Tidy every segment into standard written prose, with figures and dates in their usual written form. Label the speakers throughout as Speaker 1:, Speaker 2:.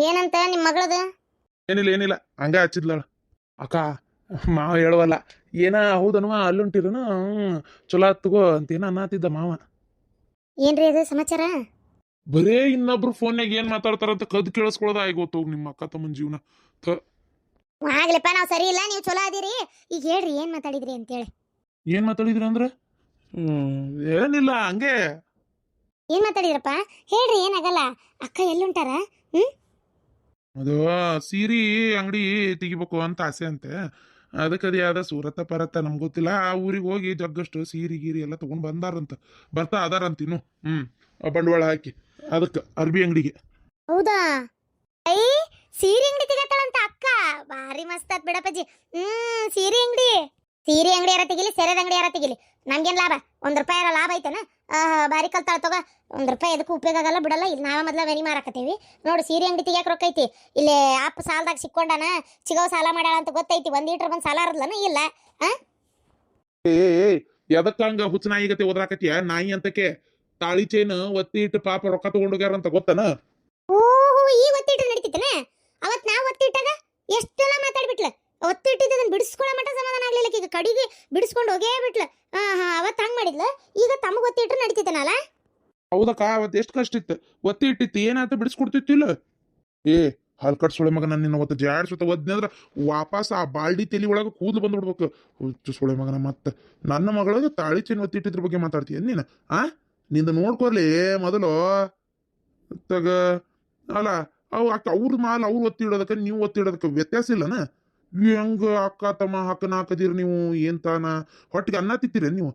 Speaker 1: ಏನಂತ ನಿಮ್ಮ ಮಗಳದು?
Speaker 2: ಏನಿಲ್ಲ ಹಂಗ ಹಚ್ಚಿದ್ಲಳ. ಅಕ್ಕ ಮಾವ ಹೇಳುವಲ್ಲ ಏನ ಹೌದನ್ವ ಅಲ್ಲುಂಟಿರನ ಚಲೋ ತಗೋ ಅಂತೇನ ಅನ್ನತಿದ್ದ ಮಾವ.
Speaker 1: ಏನ್ರಿ ಅದು ಸಮಾಚಾರ?
Speaker 2: ಬರೇ ಇನ್ನೊಬ್ರು ಫೋನ್ಯಾಗ ಏನ್ ಮಾತಾಡ್ತಾರಂತ ಕದ್ ಕೇಳಿಸ್ಕೊಳ್ಳೋದ ಆಗೋತು ನಿಮ್ಮ ಅಕ್ಕ ತಮ್ಮನ ಜೀವನ.
Speaker 1: ಆಗ್ಲಪ್ಪ ನಾವು ಸರಿ ಇಲ್ಲ, ನೀವು ಚಲೋ ಅದೀರಿ. ಈಗ ಹೇಳ್ರಿ ಏನ್ ಮಾತಾಡಿದ್ರಿ ಅಂತೇಳಿ.
Speaker 2: ಏನ್ ಮಾತಾಡಿದ್ರಿ ಅಂದ್ರ ಏನಿಲ್ಲ ಹಂಗೆ.
Speaker 1: ಏನ್ ಮಾತಾಡಿದ್ರಪ್ಪ? ಹೇಳ್ರಿ, ಏನಾಗಲ್ಲ. ಅಕ್ಕ ಎಲ್ಲುಂಟಾರ?
Speaker 2: ಅದು ಸೀರಿ ಅಂಗಡಿ ತೆಗಿಬೇಕು ಅಂತ ಆಸೆ ಅಂತೆ. ಅದಕ್ಕೆ ಅದು ಯಾವ್ದ ಸೂರತ್ತ ಪರತ್ತ ನಮ್ಗೆ ಗೊತ್ತಿಲ್ಲ. ಆ ಊರಿಗೆ ಹೋಗಿ ಜಗ್ಗಷ್ಟು ಸೀರಿ ಗೀರಿ ಎಲ್ಲ ತಗೊಂಡ್ ಬಂದಾರಂತ, ಬರ್ತಾ ಅದಾರಂತ ಇನ್ನು. ಬಂಡವಾಳ ಹಾಕಿ ಅದಕ್ಕೆ ಅರ್ಬಿ ಅಂಗಡಿಗೆ.
Speaker 1: ಹೌದಾ? ಐ, ಸೀರೆ ಅಂಗಡಿ ತೆಗತಾಳಂತ ಅಕ್ಕ. ಭಾರಿ ಮಸ್ತ್ ಆತ್ ಬಿಡಪ್ಪಾಜಿ. ಸೀರೆ ಅಂಗಡಿ ಯಾರ ತೆಗಿಲಿ, ಸೆರೆದ ಅಂಗಡಿ ಯಾರ ತೆಗಿಲಿ, ನಮ್ಗೇನ್ ಲಾಭ? ₹1 ಲಾಭ ಐತನ? ಬಾರಿ ಕಲ್ತಾಳ ತಗೋ. ₹1 ಎದಕ್ಕೂ ಉಪಯೋಗ ಆಗಲ್ಲ ಬಿಡಲ್ಲ. ಇಲ್ಲಿ ನಾವ ಮೊದ್ಲ ವೆನಿ ಮಾರಾಕತ್ತೀವಿ ನೋಡು. ಸೀರೆ ಅಂಗಡಿ ತೆಗಿಯಾಕ ರೊಕ್ಕ ಐತಿ. ಇಲ್ಲಿ ಅಪ್ಪ ಸಾಲದಾಗ ಸಿಕ್ಕೊಂಡಾನ, ಚಿಗವ್ ಸಾಲ ಮಾಡ್ಯಾಳ ಅಂತ ಗೊತ್ತೈತಿ. 1 ಲೀಟರ್ ಬಂದ್ ಸಾಲ ಅರ್ದ್ಲನ ಇಲ್ಲ?
Speaker 2: ಎದಕ್ಕಂಗ ಹುಚ್ಚ ನಾಯಿಗತೆ ಓದ್ರಾಕತಿಯ ನಾಯಿ ಅಂತಕ್ಕೆ. ತಾಳಿ ಚೈನ್ ಒತ್ತಿ ಇಟ್ಟು ಪಾಪ ರೊಕ್ಕ ತಗೊಂಡೋಗ್ಯಾರ ಅಂತ ಗೊತ್ತನ?
Speaker 1: ಓಹೋ, ಈ ಒತ್ತಿಟ್ಟು ನಡೀತಿತ್ತನ? ಅವತ್ ನಾ ಒತ್ತಿಟ್ಟಾಗ ಎಷ್ಟೆಲ್ಲ ಮಾತಾಡ್ಬಿಟ್ಲ. ಒತ್ತಿಟ್ಟಿದ್ದದನ್ನ ಬಿಡಿಸ್ಕೊಳ್ಳೋ ಮಟ್ಟ ಸಮಾಧಾನ ಆಗ್ಲಿಲ್ಲ. ಈಗ ಕಡಿಗೆ ಬಿಡಿಸ್ಕೊಂಡು ಹೋಗೇ ಬಿಟ್ಲ. ಅವತ್ ಹಂಗ್ ಮಾಡಿದ್ಲ. ಈಗ ತಮಗ್ ಒತ್ತಿಟ್ರು ನಡೀತಿತ್ತನಲ್ಲ?
Speaker 2: ಹೌದಕ್ಕ, ಅವತ್ತು ಎಷ್ಟು ಕಷ್ಟ ಇತ್ತು. ಒತ್ತಿ ಇಟ್ಟಿತ್ತು ಏನಾಯ್ತು ಬಿಡಿಸ್ಕೊಡ್ತಿತ್ತಿಲ್ಲ. ಹಾಲ್ ಕಟ್ಸೊಳೆ ಮಗ, ನನ್ನ ನಿನ್ನ ಒತ್ತು ಜಾಡ್ಸೊತ್ತ ಒದ್ನಂದ್ರ ವಾಪಸ್ ಆ ಬಾಲ್ಡಿ ತಲಿ ಒಳಗೆ ಕೂದಲು ಬಂದ್ಬಿಡ್ಬೇಕು. ಹುಚ್ಚು ಸೊಳೆ ಮಗನ. ಮತ್ತೆ ನನ್ನ ಮಗಳಿಗೆ ತಾಳಿ ಚೈನ್ ಒತ್ತಿಟ್ಟಿದ್ರ ಬಗ್ಗೆ ಮಾತಾಡ್ತೀಯ ನೀನು? ನಿಂದ ನೋಡ್ಕೊರ್ಲಿ ಮೊದಲು ತಗ. ಅಲ್ಲ ಅವ್ರ ಮಾಲ್ ಅವ್ರು ಒತ್ತಿ ಇಡೋದಕ್ಕೆ ನೀವು ಒತ್ತಿ ಇಡೋದಕ್ಕೆ ವ್ಯತ್ಯಾಸ ಇಲ್ಲನ? ಹೆಂಗ ಅಕ್ಕ ತಮ್ಮ ಹಾಕನ ಹಾಕದಿರಿ ನೀವು? ಏನ್ ತಾನ ಹೊಟ್ಟಿಗೆ ಅನ್ನ ತಿತ್ತೀರ ನೀವು?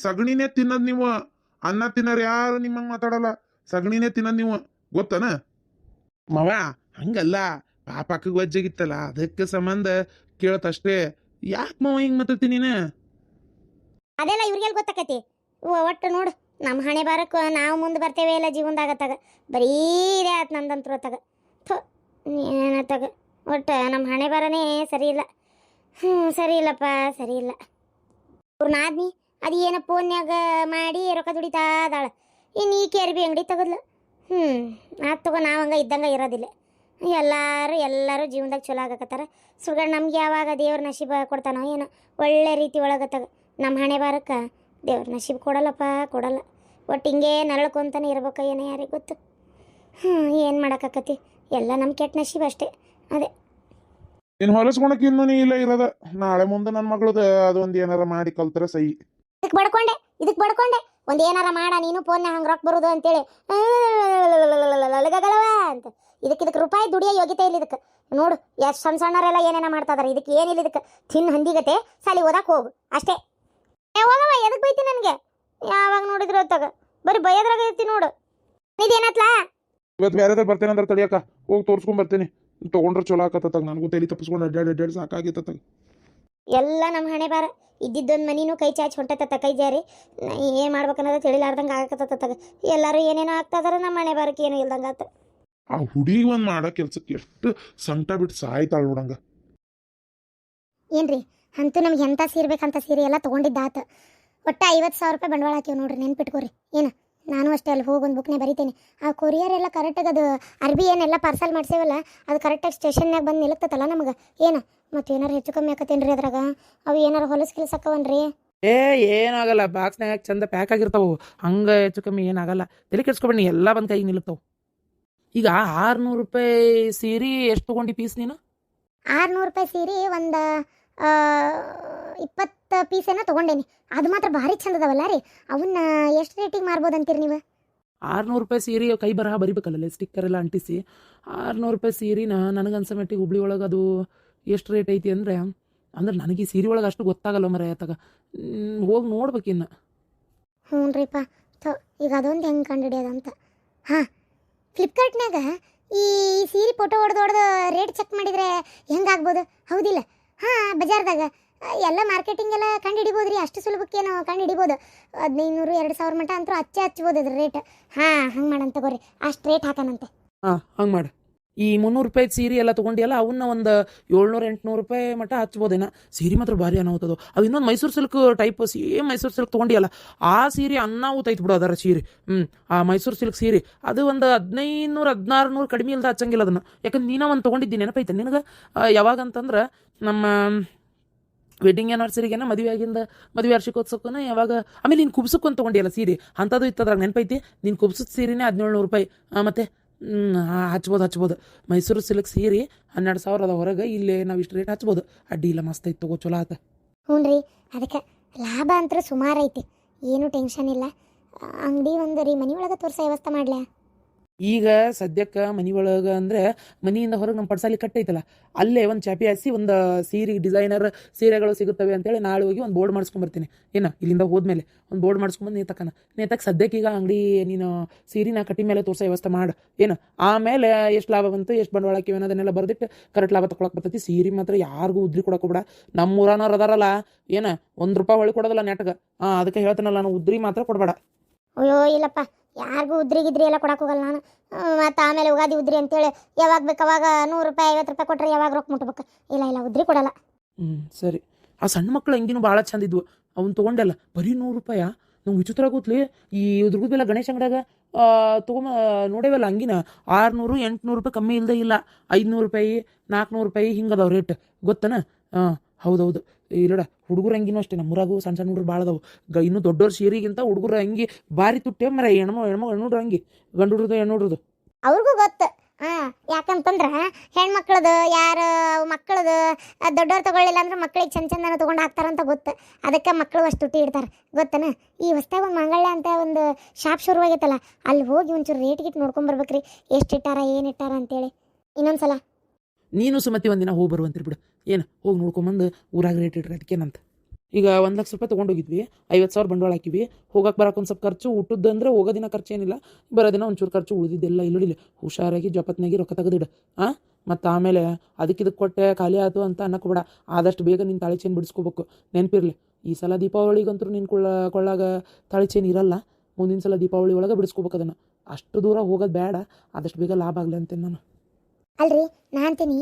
Speaker 2: ಸಗಣಿನೇ ತಿನ್ನದ್ ನೀವು. ಅನ್ನ ತಿನ್ನೋರು ಯಾರು ನಿಮ್ಮಂಗೆ ಮಾತಾಡಲ್ಲ. ಸಗಣಿನೇ ತಿನ್ನೋದು ನೀವು, ಗೊತ್ತನ ಮವ? ಹಂಗಲ್ಲ, ಪಾಪ ಅಕ್ಕಗೆ ವಜ್ಜಾಗಿತ್ತಲ್ಲ ಅದಕ್ಕೆ ಸಂಬಂಧ ಕೇಳತ್ತಷ್ಟೇ. ಯಾಕೆ ಮಾವ ಹಿಂಗ್ ಮಾತಾಡ್ತೀನಿ ನೀನು?
Speaker 1: ಅದೆಲ್ಲ ಇವ್ರಿಗೆಲ್ಲ ಗೊತ್ತಾಕತಿ. ಒಟ್ಟು ನೋಡು, ನಮ್ಮ ಹಣೆ ಬಾರಕ್ಕೆ ನಾವು ಮುಂದೆ ಬರ್ತೇವೆ ಇಲ್ಲ ಜೀವನದಾಗತ್ತಾಗ. ಬರೀ ಇದೇ ಆಯ್ತು ನಮ್ದಂತರೂ ಅತ್ತಾಗ. ಏನತ್ತಾಗ ಒಟ್ಟು ನಮ್ಮ ಹಣೆ ಬಾರನೇ ಸರಿ ಇಲ್ಲ. ಸರಿ ಇಲ್ಲಪ್ಪ, ಸರಿ ಇಲ್ಲ. ಅವ್ರ ನಾದ್ನಿ ಅದು ಏನೋ ಫೋನ್ಯಾಗ ಮಾಡಿ ರೊಕ್ಕ ದುಡಿತಾ ಅದಾಳ. ಇನ್ನು ಈಕೆ ಅರ್ಬಿ ಅಂಗಡಿ ತಗದ್ಲು. ಅದು ತಗೋ, ನಾವು ಹಂಗೆ ಇದ್ದಂಗೆ ಇರೋದಿಲ್ಲ. ಎಲ್ಲರೂ ಜೀವನದಾಗ ಚಲೋ ಆಗಕತ್ತಾರ. ಸುಳ್ಳು ನಮ್ಗೆ ಯಾವಾಗ ದೇವ್ರ ನಶೀಬ ಕೊಡ್ತಾನೋ ಏನೋ ಒಳ್ಳೆ ರೀತಿ ಒಳಗತ್ತಾಗ. ನಮ್ಮ ಹಣೆ ಬಾರಕ್ಕೆ ದೇವ್ರ ನಶೀಬ್ ಕೊಡಲ್ಲಪ್ಪ, ಕೊಡಲ್ಲ. ಒಟ್ಟು ಹಿಂಗೆ ನರಳ್ಕೊಂತಾನೆ ಇರ್ಬೇಕು. ಏನೋ ಯಾರಿಗೆ ಗೊತ್ತು. ಏನು ಮಾಡೋಕ್ಕಾಕತಿ? ಎಲ್ಲ ನಮ್ಮ ಕೆಟ್ಟ ನಶೀಬ್ ಅಷ್ಟೇ. ಅದೇ
Speaker 2: ಇನ್ನು ಹೊಲಸ್ಕೊಳಕ್ ಇನ್ನೂ ನೀ ಇಲ್ಲ ಇರೋದ. ನಾಳೆ ಮುಂದೆ ನನ್ನ ಮಗಳದ ಅದೊಂದು ಏನಾರ ಮಾಡಿ ಕಲ್ತರ ಸೈ.
Speaker 1: ಇದಕ್ಕೆ ಬಡ್ಕೊಂಡೆ ಒಂದು ಏನಾರ ಮಾಡ ನೀನು ಫೋನ್ಯಾಗ ಹಂಗೆ ರೊಕ್ಕ ಬರೋದು ಅಂತೇಳಿ ಲಗಗಳವ ಅಂತ. ಇದಕ್ಕೆ ರೂಪಾಯಿ ದುಡಿಯೋ ಯೋಗ್ಯತೆ ಇಲ್ಲ ಇದಕ್ಕೆ. ನೋಡು ಎಷ್ಟು ಸಣ್ಣವರೆಲ್ಲ ಏನೇನ ಮಾಡ್ತಾ ಇದಾರೆ. ಇದಕ್ಕೆ ಏನಿಲ್ಲ. ಇದಕ್ಕೆ ತಿನ್ನು ಹಂದಿಗತೆ ಸಾಲಿ ಓದಕ್ಕೆ ಹೋಗು ಅಷ್ಟೇ. ಹೋಗವ, ಎದಕ್ಕೆ ಬೈತಿ ನನಗೆ? ಯಾವಾಗ ನೋಡಿದ್ರು ಹೊತ್ತಾಗ ಬರೀ ಬೈಯೋದ್ರಾಗ ಇರ್ತೀನಿ ನೋಡು. ಇದೇನತ್ಲಾ?
Speaker 2: ಇವತ್ತು ಬೇರೆ ಬರ್ತೇನೆ ಅಂದ್ರೆ ತಡಿಯಕ್ಕ, ಹೋಗಿ ತೋರಿಸ್ಕೊಂಡ್ ಬರ್ತೀನಿ. ತೊಗೊಂಡ್ರೆ ಚಲೋ ಆಕತ್ತಾಗ. ನನಗೂ ತಲೆ ತಪ್ಪಿಸ್ಕೊಂಡು ಅಡ್ಡಾಡಿ ಸಾಕಾಗಿತ್ತ.
Speaker 1: ಎಲ್ಲ ನಮ್ಮ ಹಣೆ ಬಾರ. ಇದ್ದಿದ್ದೊಂದು ಮನಿನೂ ಕೈ ಚಾಚಿ ಹೊಂಟತ್ತ ಕೈ ಜಾರಿ. ಏನು ಮಾಡ್ಬೇಕನ್ನೋದು ತಿಳಿಲಾರ್ದಂಗೆ ಆಗಕತ್ತತ್ತಾಗ. ಎಲ್ಲರೂ ಏನೇನೋ ಆಗ್ತಾ ಇದಾರೆ. ನಮ್ಮ ಹಣೆ ಬಾರಕ್ಕೆ ಏನೂ ಇಲ್ದಂಗೆ ಆತ.
Speaker 2: ಆ ಹುಡುಗಿ ಒಂದು ಮಾಡೋ ಕೆಲ್ಸಕ್ಕೆ ಎಷ್ಟು ಸಂಕಟ ಬಿಟ್ಟು ಸಾಯ್ತಾಳ ನೋಡಂಗ.
Speaker 1: ಏನ್ರಿ ಅಂತೂ ನಮ್ಗೆ ಎಂಥ ಸೀರೆ ಬೇಕಂತ ಸೀರೆ ಎಲ್ಲ ತೊಗೊಂಡಿದ್ದಾತ. ಒಟ್ಟು ₹50,000 ಬಂಡವಾಳ ಹಾಕಿವ್ ನೋಡ್ರಿ, ನೆನ್ಪಿಟ್ಕೋರಿ. ಏನು ನಾನು ಅಷ್ಟೇ ಅಲ್ಲಿ ಹೋಗಿ ಒಂದು ಬುಕ್ನೇ ಬರಿತೇನೆ. ಆ ಕೊರಿಯರ್ ಎಲ್ಲ ಕರೆಕ್ಟಾಗಿ ಅದು ಅರ್ಬಿ ಏನೆಲ್ಲ ಪಾರ್ಸಲ್ ಮಾಡ್ಸೇವಲ್ಲ ಅದು ಕರೆಕ್ಟಾಗಿ ಸ್ಟೇಷನ್ನಾಗ ಬಂದು ನಿಲ್ಲಕ್ತಲ್ಲ ನಮಗೆ. ಏನು ಮತ್ತು ಏನಾರು ಹೆಚ್ಚು ಕಮ್ಮಿ ಆಕತ್ತೇನ್ರಿ ಅದ್ರಾಗ? ಅವು ಏನಾರು ಹೊಲಸು ಕೆಲಸ ಆಕವನ್ರಿ?
Speaker 3: ಏನಾಗಲ್ಲ. ಬಾಕ್ಸ್ನಾಗ ಚಂದ ಪ್ಯಾಕ್ ಆಗಿರ್ತಾವು. ಹಂಗೆ ಹೆಚ್ಚು ಕಮ್ಮಿ ಏನಾಗಲ್ಲ. ತಲೆ ಕೆಡ್ಸ್ಕೊಬೇಡಿ, ಎಲ್ಲ ಬಂದು ಕೈಗೆ ನಿಲ್ಲುತ್ತಾವು. ಈಗ ₹600 ಸೀರೆ ಎಷ್ಟು ತೊಗೊಂಡು ಪೀಸ್ ನೀನು?
Speaker 1: ₹600 ಸೀರೆ ಒಂದು 20 ಪೀಸ್ ಏನೋ ತೊಗೊಂಡೇನಿ. ಅದು ಮಾತ್ರ ಭಾರಿ ಚಂದ ಅದಾವಲ್ಲ ರೀ. ಅವನ್ನ ಎಷ್ಟು ರೇಟಿಗೆ ಮಾರ್ಬೋದು ಅಂತೀರಿ ನೀವು?
Speaker 3: ₹600 ಸೀರೆ ಕೈ ಬರಹ ಬರಿಬೇಕಲ್ಲ, ಸ್ಟಿಕ್ಕರ್ ಎಲ್ಲ ಅಂಟಿಸಿ. ₹600 ಸೀರೆನ ನನಗನ್ಸೋ ಮಟ್ಟಿಗೆ ಹುಬ್ಳಿ ಒಳಗೆ ಅದು ಎಷ್ಟು ರೇಟ್ ಐತಿ ಅಂದರೆ ನನಗೆ ಈ ಸೀರೆ ಒಳಗೆ ಅಷ್ಟು ಗೊತ್ತಾಗಲ್ಲ ಮರ ಆತಾಗ. ಹೋಗಿ ನೋಡ್ಬೇಕಿನ್ನು.
Speaker 1: ಹ್ಞೂ ರೀಪ್ಪ. ಈಗ ಅದೊಂದು ಹೆಂಗೆ ಕಂಡುಹಿಡಿಯೋದಂತ. ಫ್ಲಿಪ್ಕಾರ್ಟ್ನಾಗ ಈ ಸೀರೆ ಫೋಟೋ ಹೊಡೆದು ರೇಟ್ ಚೆಕ್ ಮಾಡಿದರೆ ಹೆಂಗಾಗ್ಬೋದು, ಹೌದಿಲ್ಲ? ಬಜಾರ್ದಾಗ ಎಲ್ಲ ಮಾರ್ಕೆಟಿಂಗ್ ಎಲ್ಲ ಕಂಡು ಹಿಡಿಬೋದು ರೀ. ಅಷ್ಟು ಸುಲಭಕ್ಕೇನೋ ಕಂಡು ಹಿಡಿಬೋದು. 1500-2000 ಮಟ್ಟ ಅಂತೂ ಹಚ್ಚಬಹುದು ಅದ್ರ ರೇಟ್. ಹಂಗೆ ಮಾಡಂತ ತಗೋರಿ, ಅಷ್ಟು ರೇಟ್ ಹಾಕೋಣಂತೆ.
Speaker 3: ಹಂಗೆ ಮಾಡಿ. ಈ 300 ರೂಪಾಯಿ ಸೀರೆ ಎಲ್ಲ ತೊಗೊಂಡಿಯಲ್ಲ ಅವನ್ನ ಒಂದು 700-800 ರೂಪಾಯಿ ಮಟ್ಟ ಹಚ್ಬೋದೇನ. ಸೀರೆ ಮಾತ್ರ ಭಾರಿ ಅನಾಹುತದು. ಅವು ಇನ್ನೊಂದು Mysuru silk type same Mysuru silk ತೊಗೊಂಡಿಯಲ್ಲ ಆ ಸೀರೆ ಅನ್ನಾಹುತೈತೆ ಬಿಡು ಅದರ ಸೀರೆ. ಆ ಮೈಸೂರು ಸಿಲ್ಕ್ ಸೀರೆ ಅದು ಒಂದು 1500-1600 ಕಡಿಮೆ ಇಲ್ದ ಹಚ್ಚಂಗಿಲ್ಲ ಅದನ್ನು. ಯಾಕಂದ್ರೆ ನೀನ ಒಂದು ತೊಗೊಂಡಿದ್ದೀನಿ ನೆನಪೈತೆ ನಿನಗೆ. ಯಾವಾಗಂತಂದ್ರೆ ನಮ್ಮ ವೆಡ್ಡಿಂಗ್ ಆ್ಯನಿವರ್ಸರಿಗೇನ ಮದುವೆ ವಾರ್ಷಿಕೋತ್ಸವಕ್ಕನ ಯಾವಾಗ. ಆಮೇಲೆ ನೀನು ಕುಬ್ಸಕ್ಕೆ ಒಂದು ತೊಗೊಂಡಿಯಲ್ಲ ಸೀರೆ ಅಂಥದ್ದು ಇತ್ತದ್ರಾಗ ನೆನಪೈತಿ. ನೀನು ಕುಬ್ಸದ ಸೀರೆನೇ 1700 ರೂಪಾಯಿ. ಮತ್ತು ಹಚ್ಬೋದು. ಮೈಸೂರು ಸಿಲ್ಕ್ ಸೀರೆ 12,000 ಅದ ಹೊರಗೆ. ಇಲ್ಲೇ ನಾವು ಇಷ್ಟು ರೇಟ್ ಹಚ್ಬೋದು. ಅಡ್ಡಿ ಇಲ್ಲ, ಮಸ್ತ್ ಐತೆ, ತಗೋ, ಚಲೋ ಆತ.
Speaker 1: ಹ್ಞೂ ರೀ, ಅದಕ್ಕೆ ಲಾಭ ಅಂತೂ ಸುಮಾರು ಐತಿ, ಏನೂ ಟೆನ್ಷನ್ ಇಲ್ಲ. ಅಂಗಡಿ ಒಂದು ರೀ ಮನೆ ಒಳಗೆ ತೋರಿಸೋ ವ್ಯವಸ್ಥೆ ಮಾಡ್ಲಾ?
Speaker 3: ಈಗ ಸದ್ಯಕ್ಕೆ ಮನೆ ಒಳಗೆ ಅಂದರೆ ಮನೆಯಿಂದ ಹೊರಗೆ ನಮ್ಮ ಪಡ್ಸಾಲಿ ಕಟ್ಟೈತಲ್ಲ ಅಲ್ಲೇ ಒಂದು ಚಾಪಿ ಹಾಸಿ ಒಂದು ಸೀರೆ ಡಿಸೈನರ್ ಸೀರೆಗಳು ಸಿಗುತ್ತವೆ ಅಂತೇಳಿ ನಾಳೆ ಹೋಗಿ ಒಂದು ಬೋರ್ಡ್ ಮಾಡಿಸ್ಕೊಂಬರ್ತೀನಿ. ಏನು ಇಲ್ಲಿಂದ ಹೋದ್ಮೇಲೆ ಒಂದು ಬೋರ್ಡ್ ಮಾಡಿಸ್ಕೊಂಬಂದು ನೇತಕ್ಕೆ ಸದ್ಯಕ್ಕೆ ಈಗ ಅಂಗಡಿ ನೀನು ಸೀರೆನ ಕಟ್ಟಿ ಮೇಲೆ ತೋರಿಸೋ ವ್ಯವಸ್ಥೆ ಮಾಡು. ಏನು ಆಮೇಲೆ ಎಷ್ಟು ಲಾಭ ಬಂತು, ಎಷ್ಟು ಬಂಡವಾಳ ಹಾಕಿವಿ ಅನ್ನೋದನ್ನೆಲ್ಲ ಬರ್ದಿಟ್ಟು ಕರೆಕ್ಟ್ ಲಾಭ ತೊಗೊಳಕ್ಕೆ ಬರ್ತೈತಿ. ಸೀರೆ ಮಾತ್ರ ಯಾರಿಗೂ ಉದ್ರಿ ಕೊಡಕ್ಕೆ ಹೋಗ್ಬೇಡ. ನಮ್ಮ ಊರನವ್ರು ಅದಾರಲ್ಲ, ಏನು 1 ರೂಪಾಯಿ ಹೊಳಿ ಕೊಡೋದಲ್ಲ ನೆಟ್ಗೆ. ಅದಕ್ಕೆ ಹೇಳ್ತಾನಲ್ಲ, ನಾನು ಉದ್ರಿ ಮಾತ್ರ ಕೊಡಬೇಡ.
Speaker 1: ಅಯ್ಯೋ ಇಲ್ಲಪ್ಪ, ಯಾರಿಗೂ ಉದ್ರಿಗಿದ್ರಿ ಎಲ್ಲ ಕೊಡಕ್ಕೆ ಹೋಗಲ್ಲ ನಾನು. ಮತ್ತು ಆಮೇಲೆ ಉಗಾದಿ ಉದ್ರಿ ಅಂತೇಳಿ ಯಾವಾಗ ಬೇಕು ಅವಾಗ 100 ರೂಪಾಯಿ 50 ರೂಪಾಯಿ ಕೊಟ್ಟರೆ ಯಾವಾಗ ರೊಕ್ಕ ಮುಟ್ಬೇಕು. ಇಲ್ಲ ಉದ್ರಿ ಕೊಡಲ್ಲ.
Speaker 3: ಸರಿ. ಆ ಸಣ್ಣ ಮಕ್ಕಳು ಅಂಗಿನೂ ಭಾಳ ಚಂದ ಇದ್ವು, ಅವ್ನು ತೊಗೊಂಡೆಲ್ಲ. ಬರೀ 100 ರೂಪಾಯ. ನಂಗೆ ವಿಚಿತ್ರ ಆಗುತ್ತಲಿ. ಈ ದುರ್ಗದ ಗಣೇಶ ಅಂಗಡಿಯಾಗ ನೋಡೇವಲ್ಲ ಅಂಗಿನ 600-800 ರೂಪಾಯಿ ಕಮ್ಮಿ ಇಲ್ಲದೆ ಇಲ್ಲ. 500 ರೂಪಾಯಿ 400 ರೂಪಾಯಿ ಹಿಂಗದಾವ ರೇಟ್, ಗೊತ್ತನ? ಹೌದೌದು. ಇಲ್ಲಡ ಹುಡುಗರ ಅಂಗಿನೂ ಅಷ್ಟೇ, ನಮ್ಮೂರಾಗೂ ಸಣ್ಣ ಹುಡುಗರು ಭಾಳ ಅದಾವು. ಇನ್ನೂ ದೊಡ್ಡವ್ರ ಸೀರೆಗಿಂತ ಹುಡುಗರ ಅಂಗಿ ಭಾರಿ ತುಟ್ಟೆ ಮರ. ಹೆಣ್ಣುಡ್ರ ಅಂಗಿ, ಗಂಡು ಹುಡ್ರದು ಹೆಣ್ಣುಡ್ರದು
Speaker 1: ಅವ್ರಿಗೂ ಗೊತ್ತು. ಯಾಕಂತಂದ್ರೆ ಹೆಣ್ಮಕ್ಳದು ಯಾರು ಮಕ್ಕಳದು ದೊಡ್ಡವ್ರು ತೊಗೊಳ್ಳಿಲ್ಲ ಅಂದ್ರೆ ಮಕ್ಳಿಗೆ ಚಂದನ ತೊಗೊಂಡು ಹಾಕ್ತಾರಂತ ಗೊತ್ತು. ಅದಕ್ಕೆ ಮಕ್ಕಳು ಅಷ್ಟು ತುಟ್ಟಿ ಇಡ್ತಾರೆ, ಗೊತ್ತನ? ಈ ಹೊಸ್ದಾಗಿ ಒಂದು ಮಂಗಳ್ಯ ಅಂತ ಒಂದು ಶಾಪ್ ಶುರುವಾಗೈತಲ್ಲ, ಅಲ್ಲಿ ಹೋಗಿ ಒಂಚೂರು ರೇಟ್ ಗಿಟ್ ನೋಡ್ಕೊಂಬರ್ಬೇಕ್ರಿ, ಎಷ್ಟು ಇಟ್ಟಾರ ಏನು ಇಟ್ಟಾರ ಅಂತೇಳಿ. ಇನ್ನೊಂದ್ಸಲ
Speaker 3: ನೀನು ಸುಮತಿ ಒಂದಿನ ಹೋಗಿ ಬರುವಂತಿರಿ ಬಿಡು. ಏನು ಹೋಗಿ ನೋಡ್ಕೊಂಬಂದು ಊರಾಗ ರೇಟ್ ಇಡ್ರಿ, ಅದಕ್ಕೇನಂತ. ಈಗ 1,00,000 ರೂಪಾಯಿ ತೊಗೊಂಡೋಗಿದ್ವಿ, 50,000 ಬಂಡವಾಳ ಹಾಕಿವಿ. ಹೋಗಕ್ಕೆ ಬರೋಕೆ ಒಂದು ಸ್ವಲ್ಪ ಖರ್ಚು, ಊಟದ್ದು ಅಂದರೆ ಹೋಗೋದಿನ ಖರ್ಚು ಏನಿಲ್ಲ, ಬರೋದಿನ ಒಂಚೂರು ಖರ್ಚು. ಉಳಿದಿದ್ದೆಲ್ಲ ಇಲ್ಲಿಡಿಲ್ಲ, ಹುಷಾರಾಗಿ ಜಪತ್ನಾಗಿ ರೊಕ್ಕ ತೆಗೆದಿಡು. ಮತ್ತು ಆಮೇಲೆ ಇದಕ್ಕೆ ಕೊಟ್ಟೆ ಖಾಲಿ ಆಯಿತು ಅಂತ ಅನ್ನಕೋಬೇಡ. ಆದಷ್ಟು ಬೇಗ ನಿನ್ನ ತಾಳಿ ಚೈನ್ ಬಿಡಿಸ್ಕೋಬೇಕು, ನೆನಪಿರಲಿ. ಈ ಸಲ ದೀಪಾವಳಿಗಂತೂ ನೀನು ಕೊಳ್ಳಾಗ ತಾಳಿ ಚೈನ್ ಇರಲ್ಲ. ಮುಂದಿನ ಸಲ ದೀಪಾವಳಿ ಒಳಗೆ ಬಿಡಿಸ್ಕೋಬೇಕು ಅದನ್ನು. ಅಷ್ಟು ದೂರ ಹೋಗೋದು ಬೇಡ, ಆದಷ್ಟು ಬೇಗ ಲಾಭ ಆಗಲಿ ಅಂತೇನೆ ನಾನು.
Speaker 1: ಅಲ್ರಿ, ನಾನು ಅಂತೀನಿ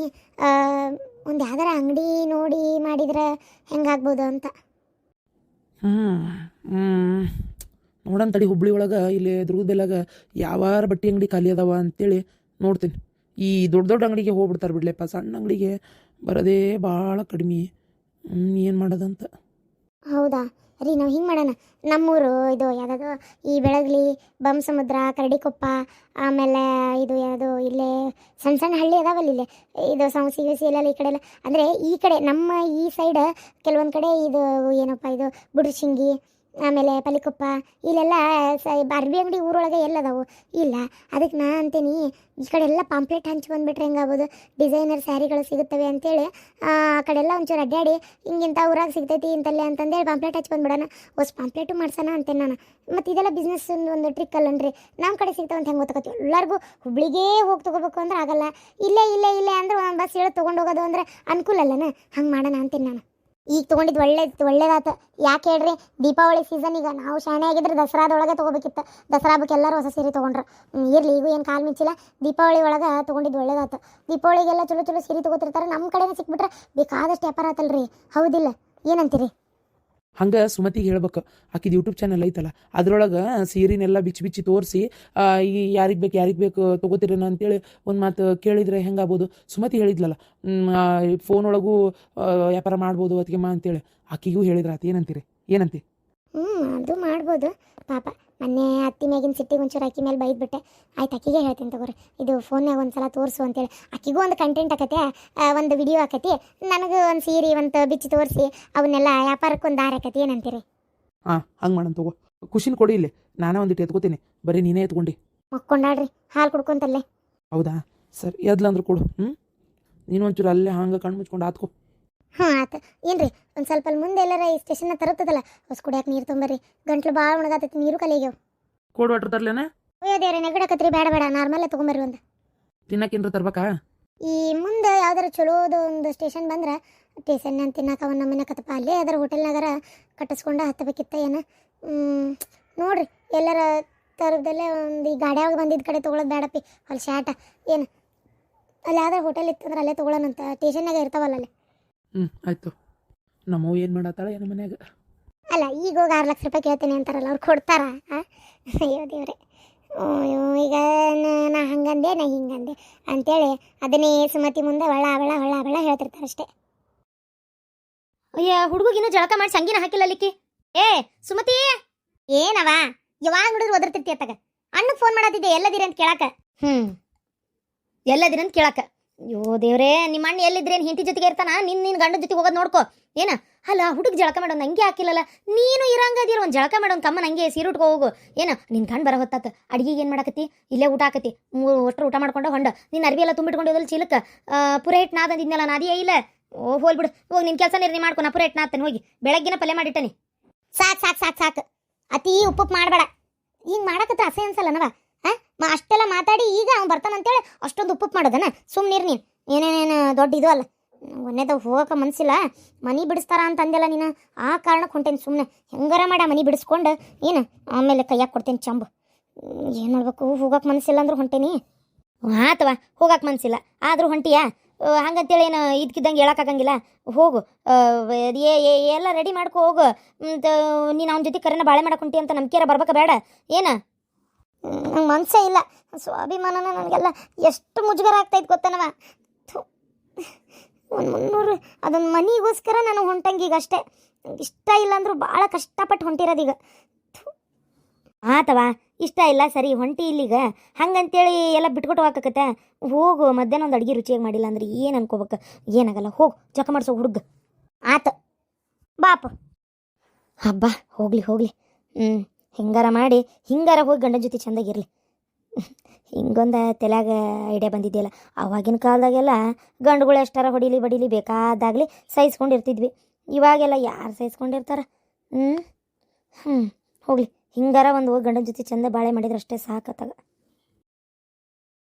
Speaker 1: ಒಂದು ಯಾವ್ದಾರ ಅಂಗಡಿ ನೋಡಿ ಮಾಡಿದ್ರೆ ಹೆಂಗಾಗ್ಬೋದು ಅಂತ.
Speaker 3: ನೋಡೋಣ ತಡಿ, ಹುಬ್ಳಿ ಒಳಗೆ ಇಲ್ಲಿ ದುರ್ಗದಲ್ಲಾಗ ಯಾವಾರ ಬಟ್ಟೆ ಅಂಗಡಿ ಖಾಲಿ ಅದಾವ ಅಂತೇಳಿ ನೋಡ್ತೀನಿ. ಈ ದೊಡ್ಡ ಅಂಗಡಿಗೆ ಹೋಗ್ಬಿಡ್ತಾರೆ ಬಿಡ್ಲೆಪ್ಪ, ಸಣ್ಣ ಅಂಗಡಿಗೆ ಬರೋದೇ ಭಾಳ ಕಡಿಮೆ. ಏನು ಮಾಡೋದಂತ.
Speaker 1: ಹೌದಾ ರೀ, ನಾವು ಹಿಂಗೆ ಮಾಡೋಣ. ನಮ್ಮೂರು ಇದು ಯಾವುದಾದ್ರು ಈ ಬೆಳಗ್ಲಿ, ಬೊಮ್ಮಸಮುದ್ರ, ಕರಡಿಕೊಪ್ಪ, ಆಮೇಲೆ ಇದು ಯಾವುದು ಇಲ್ಲೇ ಸಣ್ಣ ಹಳ್ಳಿ ಅದಾವಲ್ಲ ಇಲ್ಲೇ, ಇದು ಸೌಸಿ ಗಿಸಿ ಎಲ್ಲ ಈ ಕಡೆ ಎಲ್ಲ. ಅಂದರೆ ಈ ಕಡೆ ನಮ್ಮ ಈ ಸೈಡ್ ಕೆಲವೊಂದು ಕಡೆ ಇದು ಏನಪ್ಪ ಇದು ಬುಡ್ರಶಿಂಗಿ, ಆಮೇಲೆ ಪಲಿಕೊಪ್ಪ, ಇಲ್ಲೆಲ್ಲ ಅರ್ಬಿ ಅಂಗಡಿ ಊರೊಳಗೆ ಎಲ್ಲದಾವು ಇಲ್ಲ. ಅದಕ್ಕೆ ನಾ ಅಂತೀನಿ, ಈ ಕಡೆ ಎಲ್ಲ ಪಾಂಪ್ಲೆಟ್ ಹಂಚಿ ಬಂದುಬಿಟ್ರೆ ಹೆಂಗಾಗ್ಬೋದು, ಡಿಸೈನರ್ ಸ್ಯಾರಿಗಳು ಸಿಗುತ್ತವೆ ಅಂತೇಳಿ ಆ ಕಡೆಲ್ಲ ಒಂಚೂರು ಅಡ್ಡಾಡಿ ಹಿಂಗಿಂಥ ಊರಾಗ ಸಿಗ್ತೈತಿ ಇಂತಲ್ಲೇ ಅಂತಂದೇಳಿ ಪಾಂಪ್ಲೆಟ್ ಹಚ್ಚಿ ಬಂದ್ಬಿಡೋಣ. ಪಾಂಪ್ಲೆಟು ಮಾಡ್ಸೋಣ ಅಂತೇನೆ ನಾನು. ಮತ್ತು ಇದೆಲ್ಲ ಬಿಸ್ನೆಸ್ ಒಂದು ಟ್ರಿಕ್ ಅಲ್ಲನ್ರಿ, ನಮ್ಮ ಕಡೆ ಸಿಗ್ತಾವಂತ ಹೆಂಗೆ ಗೊತ್ತಾಗತ್ತೆ? ಎಲ್ಲರಿಗೂ ಹುಬ್ಳಿಗೇ ಹೋಗಿ ತೊಗೋಬೇಕು ಅಂದ್ರೆ ಆಗಲ್ಲ. ಇಲ್ಲೇ ಅಂದ್ರೆ ಒಂದು ಬಸ್ ಹೇಳಿ ತೊಗೊಂಡು ಹೋಗೋದು ಅಂದ್ರೆ ಅನುಕೂಲ ಅಲ್ಲನ? ಹಂಗೆ ಮಾಡೋಣ ಅಂತೀನಿ ನಾನು. ಈಗ ತೊಗೊಂಡಿದ್ದು ಒಳ್ಳೇದಾತ. ಯಾಕೆ ಹೇಳ್ರಿ, ದೀಪಾವಳಿ ಸೀಸನ್ ಈಗ ನಾವು ಶಾಣೆ ಆಗಿದ್ರೆ ದಸರಾದೊಳಗೆ ತೊಗೋಬೇಕಿತ್ತು. ದಸರಾ ಹಬ್ಬಕ್ಕೆ ಎಲ್ಲರೂ ಹೊಸ ಸೀರೆ ತೊಗೊಂಡ್ರು. ಇರಲಿ, ಈಗ ಏನು ಕಾಲು ಮಿಂಚಿಲ್ಲ, ದೀಪಾವಳಿ ಒಳಗೆ ತೊಗೊಂಡಿದ್ದು ಒಳ್ಳೇದಾತು. ದೀಪಾವಳಿಗೆಲ್ಲ ಚಲೋ ಸೀರೆ ತೊಗೋತಿರ್ತಾರೆ, ನಮ್ಮ ಕಡೆನೇ ಸಿಕ್ಬಿಟ್ರೆ ಬೇಕಾದಷ್ಟು ವ್ಯಾಪಾರ ಆತಲ್ರಿ, ಹೌದಿಲ್ಲ? ಏನಂತೀರಿ?
Speaker 3: ಹಂಗೆ ಸುಮತಿಗೆ ಹೇಳ್ಬೇಕು, ಆಕಿದು ಯೂಟ್ಯೂಬ್ ಚಾನಲ್ ಐತಲ್ಲ ಅದ್ರೊಳಗೆ ಸೀರೆನೆಲ್ಲ ಬಿಚ್ಚಿ ತೋರಿಸಿ ಈ ಯಾರಿಗೆ ಬೇಕು ತೊಗೋತೀರೇನ ಅಂತೇಳಿ ಒಂದು ಮಾತು ಕೇಳಿದರೆ ಹೆಂಗಾಗ್ಬೋದು? ಸುಮತಿ ಹೇಳಿದ್ಲಲ್ಲ, ಫೋನ್ ಒಳಗೂ ವ್ಯಾಪಾರ ಮಾಡ್ಬೋದು ಅದಕ್ಕೆಮ್ಮ ಅಂತೇಳಿ, ಆಕಿಗೂ ಹೇಳಿದ್ರ ಆತ. ಏನಂತಿ?
Speaker 1: ಅದು ಮಾಡ್ಬೋದು. ಪಾಪ ಮೊನ್ನೆ ಅತ್ತಿ ಮ್ಯಾಗಿನ ಸಿಟ್ಟಿಗೆ ಒಂಚೂರು ಅಕ್ಕಿ ಮೇಲೆ ಬೈದ್ಬಿಟ್ಟೆ. ಆಯ್ತು, ಅಕ್ಕಿಗೆ ಹೇಳ್ತೀನಿ ತಗೋರಿ, ಇದು ಫೋನ್ಯಾಗ ಒಂದು ಸಲ ತೋರಿಸು ಅಂತೇಳಿ. ಅಕ್ಕಿಗೂ ಒಂದು ಕಂಟೆಂಟ್ ಆಕತಿ, ಒಂದು ವಿಡಿಯೋ ಆಕತಿ, ನನಗೂ ಒಂದು ಸೀರೆ ಒಂದು ಬಿಚ್ಚಿ ತೋರಿಸಿ ಅವನ್ನೆಲ್ಲ ವ್ಯಾಪಾರಕ್ಕೆ ಒಂದು ದಾರಿ ಆಕತಿ. ಏನಂತೀರಿ?
Speaker 3: ಹಂಗೆ ಮಾಡೋಣ ತಗೋ. ಖುಷಿನ ಕೊಡಿ, ಇಲ್ಲಿ ನಾನೇ ಒಂದಿಟ್ಟು ಎತ್ಕೋತೀನಿ, ಬರೀ ನೀನೇ ಎತ್ಕೊಂಡು
Speaker 1: ಮಕ್ಕೊಂಡಾಡ್ರಿ ಹಾಲು ಕುಡ್ಕೊಂತಲ್ಲೇ.
Speaker 3: ಹೌದಾ, ಸರಿ, ಎದ್ಲಂದ್ರೆ ಕೊಡು. ನೀನು ಒಂಚೂರು ಅಲ್ಲೇ ಹಂಗೆ ಕಣ್ಣು ಮುಚ್ಕೊಂಡು ಆತ್ಕೋ.
Speaker 1: ಆಯ್ತು. ಏನ್ರಿ, ಒಂದು ಸ್ವಲ್ಪ ಅಲ್ಲಿ ಮುಂದೆ ಎಲ್ಲಾರ ಈ ಸ್ಟೇಷನ್ನ ತರುತ್ತದಲ್ಲ, ಹೊಸ ಕುಡಿಯಾಕೆ ನೀರು ತೊಂಬರ್ರಿ, ಗಂಟ್ಲು ಭಾಳ ಒಣಗಾತೈತಿ, ನೀರು ಕಲಿಗ್ಯಾವ.
Speaker 3: Cold water ತರ್ಲೇನೆ?
Speaker 1: ಅಯ್ಯೋ ದೇವ್ರೆ, ನೆಗಡಕತ್ರಿ, ಬೇಡ ನಾರ್ಮಲ್ಲೇ ತೊಗೊಂಬರ್ರಿ. ಒಂದು
Speaker 3: ತಿನ್ನಕ್ಕೇನ್ರ ತರ್ಬೇಕಾ?
Speaker 1: ಈ ಮುಂದೆ ಯಾವ್ದಾರು ಚಲೋದು ಒಂದು ಸ್ಟೇಷನ್ ಬಂದ್ರೆ ಸ್ಟೇಷನ್ ಅಂತ ತಿನ್ನಕ ಒಂದು ನಮ್ಮನೆ ಕತ್ತಪ್ಪ, ಅಲ್ಲೇ ಯಾವ್ದಾರು ಹೋಟೆಲ್ನಾಗಾರ ಕಟ್ಟಿಸ್ಕೊಂಡು ಹತ್ತಬೇಕಿತ್ತ ಏನು. ನೋಡ್ರಿ, ಎಲ್ಲರ ತರದಲ್ಲೇ ಒಂದು ಈ ಗಾಡಿಯಾಗ ಬಂದಿದ್ದ ಕಡೆ ತೊಗೊಳೋದು ಬೇಡಪ್ಪಿ, ಅಲ್ಲಿ ಶಾಟ ಏನು ಅಲ್ಲಿ ಯಾವ್ದಾರು ಹೋಟೆಲ್ ಇತ್ತಂದ್ರೆ ಅಲ್ಲೇ ತೊಗೊಳೋಣಂತ, ಸ್ಟೇಷನ್ನಾಗ ಇರ್ತಾವಲ್ಲ ಅಲ್ಲಿ.
Speaker 3: ಆಯಿತು. ನಮ್ಮವ್ವ ಏನು ಮಾಡತ್ತಾಳ ಏನೋ ಮನ್ಯಾಗ.
Speaker 1: ಅಲ್ಲ ಈಗ ಹೋಗಿ 6 ಲಕ್ಷ ರೂಪಾಯಿ ಕೇಳ್ತೀನಿ ಅಂತಾರಲ್ಲ, ಅವ್ರು ಕೊಡ್ತಾರ? ಅಯ್ಯೋ ದೇವ್ರೆ, ಈಗ ನಾ ಹಂಗಂದೆ ನಾ ಹಿಂಗಂದೆ ಅಂತೇಳಿ ಅದನ್ನೇ ಸುಮತಿ ಮುಂದೆ ಹೊಳ ಹೊಳ ಹೊಳ ಹೊಳ ಹೇಳ್ತಿರ್ತಾರೆ ಅಷ್ಟೇ. ಅಯ್ಯ ಹುಡುಗಿನ ಜಳಕ ಮಾಡಿ ಸಂಗಿನ ಹಾಕಿಲ್ಲ ಅಲ್ಲಿಕ್ಕಿ. ಏ ಸುಮತಿ, ಏನವ ಯಾವಾಗ ನೋಡಿದ್ರು ಒದರ್ತಿರ್ತಿ ಅತ್ತಾಗ. ಅಣ್ಣಗೆ ಫೋನ್ ಮಾಡತ್ತಿದ್ದೆ ಎಲ್ಲದಿರಿ ಅಂತ ಕೇಳಾಕ. ಎಲ್ಲದಿರಿ ಅಂತ ಕೇಳಾಕ. ಅಯ್ಯೋ ದೇವ್ರೇ, ನಿಮ್ಮ ಅಣ್ಣ ಎಲ್ಲಿದ್ರೇನು ಹೆಂಡತಿ ಜೊತೆಗೆ ಇರ್ತಾನ, ನಿನ್ನ ಗಂಡನ ಜೊತೆಗೆ ಹೋಗೋದು ನೋಡ್ಕೋ. ಏನ ಅಲ್ಲ ಹುಡುಗ ಜಳಕ ಮಾಡೋದು ನಂಗೆ ಹಾಕಿಲ್ಲಲ್ಲ, ನೀನು ಇರಂಗದಿರ ಒಂದು ಜಳಕ ಮಾಡೋನ್ ಕಮ್ಮ ನಂಗೆ ಸೀರೆ ಉಟ್ಕೋ ಹೋಗು. ಏನ ನಿನ್ನ ಗಂಡ ಬರ ಹೊತ್ತಾತ, ಅಡಿಗೆಗೆ ಏನು ಮಾಡಕತ್ತಿ? ಇಲ್ಲೇ ಊಟ ಹಾಕತಿ, ಒಟ್ಟರು ಊಟ ಮಾಡ್ಕೊಂಡು ಹೊಂಡ ನಿನ್ನ ಅರ್ಬಿ ಎಲ್ಲ ತುಂಬಿಟ್ಕೊಂಡು ಹೋದಲ್ಲಿ ಚೀಲಕ್ಕೆ. ಪುರ ಹಿಟ್ಟು ನಾದಂದಿದ್ನಲ್ಲ, ನಾದಿಯೇ ಇಲ್ಲ. ಹೋಲ್ ಬಿಡು, ಹೋಗಿ ನಿನ್ನ ಕೆಲಸ ನೀ ಮಾಡ್ಕೊ, ನಾ ಪುರ ಹಿಟ್ಟು ನಾತೇನೆ. ಹೋಗಿ ಬೆಳಗ್ಗಿನ ಪಲ್ಯ ಮಾಡಿಟ್ಟನಿ. ಸಾಕು ಸಾಕು ಸಾಕು ಸಾಕು, ಅತಿ ಉಪ್ಪು ಮಾಡಬೇಡ. ಹಿಂಗೆ ಮಾಡಕತ್ತ ಅಸೆ ಅನ್ಸಲ್ಲನವ. ಅಷ್ಟೆಲ್ಲ ಮಾತಾಡಿ ಈಗ ಅವ್ನು ಬರ್ತಾನಂತೇಳಿ ಅಷ್ಟೊಂದು ಉಪ್ಪು ಮಾಡೋದನ? ಸುಮ್ಮನಿರ್ ನೀನು, ಏನೇನೇನು ದೊಡ್ಡ ಇದು ಅಲ್ಲ. ಒಂದೇದಾಗ ಹೋಗೋಕೆ ಮನಸ್ಸಿಲ್ಲ, ಮನೆ ಬಿಡಿಸ್ತಾರ ಅಂತ ಅಂದೆಲ್ಲ ನೀನು, ಆ ಕಾರಣಕ್ಕೆ ಹೊಂಟೇನಿ ಸುಮ್ಮನೆ. ಹೆಂಗಾರ ಮಾಡಿ ಆ ಮನೆ ಬಿಡಿಸ್ಕೊಂಡು ಏನು ಆಮೇಲೆ ಕೈಯಾಗ ಕೊಡ್ತೇನೆ ಚಂಬು. ಏನು ಮಾಡ್ಬೇಕು, ಹೋಗೋಕೆ ಮನಸ್ಸಿಲ್ಲ ಅಂದ್ರೆ ಹೊಂಟೇನಿ. ಆತವ, ಹೋಗಕ್ಕೆ ಮನಸ್ಸಿಲ್ಲ ಆದರೂ ಹೊಂಟಿಯಾ? ಹಂಗಂತೇಳಿ ಏನು ಇದಕ್ಕಿದ್ದಂಗೆ ಹೇಳೋಕ್ಕಾಗಂಗಿಲ್ಲ. ಹೋಗು, ಎಲ್ಲ ರೆಡಿ ಮಾಡ್ಕೊ ಹೋಗು. ನೀನು ಅವನ ಜೊತೆ ಕರೆನ ಬಾಳೆ ಮಾಡಕ್ಕೆ ಹೊಂಟಿ ಅಂತ ನಂಬಿಕೆರ ಬರ್ಬೇಕಾ ಬೇಡ? ಏನು ನಂಗೆ ಮನಸ್ಸೇ ಇಲ್ಲ. ಸ್ವಾಭಿಮಾನನ ನನಗೆಲ್ಲ ಎಷ್ಟು ಮುಜುಗರ ಆಗ್ತಾಯಿತ್ತು ಗೊತ್ತನವ. ಒಂದು 300 ಅದೊಂದು ಮನಿಗೋಸ್ಕರ ನಾನು ಹೊಂಟಂಗೀಗ ಅಷ್ಟೇ. ನಂಗೆ ಇಷ್ಟ ಇಲ್ಲ ಅಂದರೂ ಭಾಳ ಕಷ್ಟಪಟ್ಟು ಹೊಂಟಿರೋದೀಗ. ಆತವ, ಇಷ್ಟ ಇಲ್ಲ ಸರಿ ಹೊಂಟಿ ಇಲ್ಲಿಗ, ಹಂಗಂತೇಳಿ ಎಲ್ಲ ಬಿಟ್ಕೊಟ್ಟು ಹೋಗಕತ್ತೆ. ಹೋಗು, ಮಧ್ಯಾಹ್ನ ಒಂದು ಅಡುಗೆ ರುಚಿಯಾಗಿ ಮಾಡಿಲ್ಲ ಅಂದ್ರೆ ಏನು ಅನ್ಕೋಬೇಕು? ಏನಾಗಲ್ಲ, ಹೋಗು ಜಕ ಮಾಡಿಸೋ ಹುಡುಗ. ಆತ ಬಾಪು, ಹಬ್ಬ ಹೋಗ್ಲಿ ಹೋಗ್ಲಿ. ಹಿಂಗಾರ ಮಾಡಿ ಹಿಂಗಾರ ಹೋಗಿ ಗಂಡನ ಜೊತೆ ಚೆಂದಾಗಿರಲಿ. ಹಿಂಗೊಂದು ತಲೆಯಾಗ ಐಡಿಯಾ ಬಂದಿದೆಯಲ್ಲ. ಆವಾಗಿನ ಕಾಲದಾಗೆಲ್ಲ ಗಂಡುಗಳು ಎಷ್ಟಾರ ಹೊಡಿಲಿ ಬಡಿಲಿ ಬೇಕಾದಾಗಲಿ ಸಹಿಸ್ಕೊಂಡಿರ್ತಿದ್ವಿ. ಇವಾಗೆಲ್ಲ ಯಾರು ಸಹಿಸ್ಕೊಂಡಿರ್ತಾರ? ಹೋಗ್ಲಿ, ಹಿಂಗಾರ ಒಂದು ಹೋಗಿ ಗಂಡನ ಜೊತೆ ಚೆಂದ ಬಾಳೆ ಮಾಡಿದ್ರೆ ಅಷ್ಟೇ ಸಾಕತ್ತಾಗ.